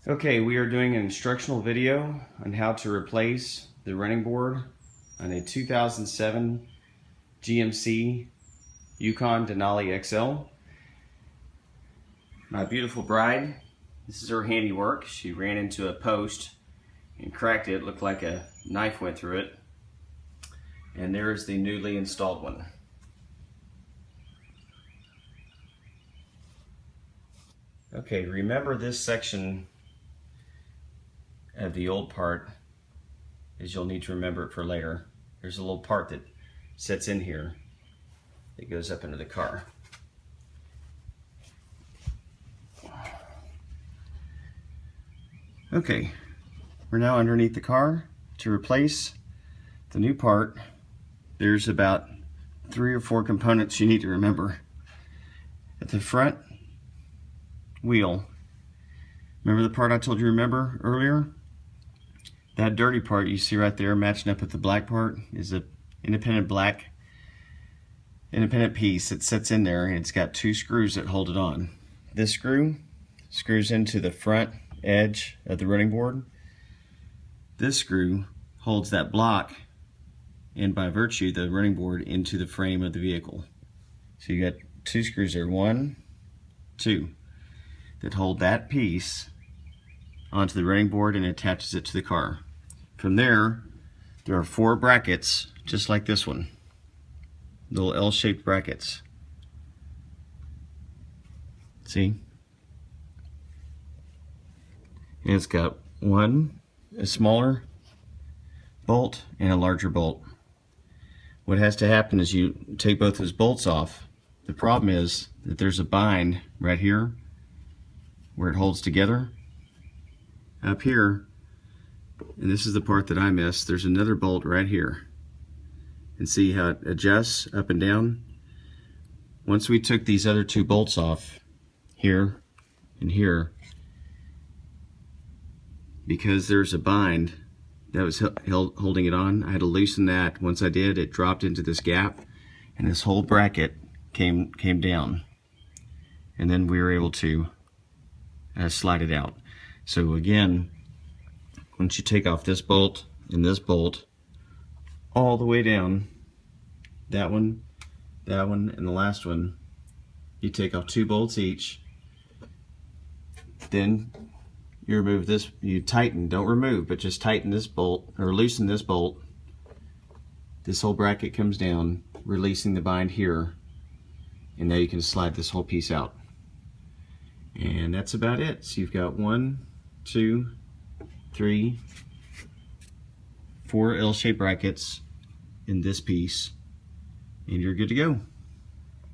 Okay, we are doing an instructional video on how to replace the running board on a 2007 GMC Yukon Denali XL. My beautiful bride, this is her handiwork. She ran into a post and cracked it. Looked like a knife went through it. And there is the newly installed one. Okay, remember this section of the old part, is you'll need to remember it for later. There's a little part that sits in here that goes up into the car. Okay, we're now underneath the car. To replace the new part, there's about 3 or 4 components you need to remember. At the front wheel, remember the part I told you to remember earlier? That dirty part you see right there matching up with the black part is an independent piece that sits in there, and it's got 2 screws that hold it on. This screw screws into the front edge of the running board. This screw holds that block, and by virtue the running board, into the frame of the vehicle. So you got 2 screws there, 1, 2, that hold that piece onto the running board and attaches it to the car. From there are 4 brackets just like this one, little L-shaped brackets. See? And it's got a smaller bolt and a larger bolt. What has to happen is you take both those bolts off. The problem is that there's a bind right here where it holds together. Up here, and this is the part that I missed, there's another bolt right here. And see how it adjusts up and down? Once we took these other 2 bolts off, here and here, because there's a bind that was holding it on, I had to loosen that. Once I did, it dropped into this gap, and this whole bracket came down. And then we were able to slide it out. So again, once you take off this bolt and this bolt all the way down, that one, and the last one, you take off 2 bolts each. Then you remove this, you tighten, don't remove, but just tighten this bolt, or loosen this bolt. This whole bracket comes down, releasing the bind here, and now you can slide this whole piece out. And that's about it. So you've got 1, 2, 3, 4 L-shaped brackets in this piece, and you're good to go.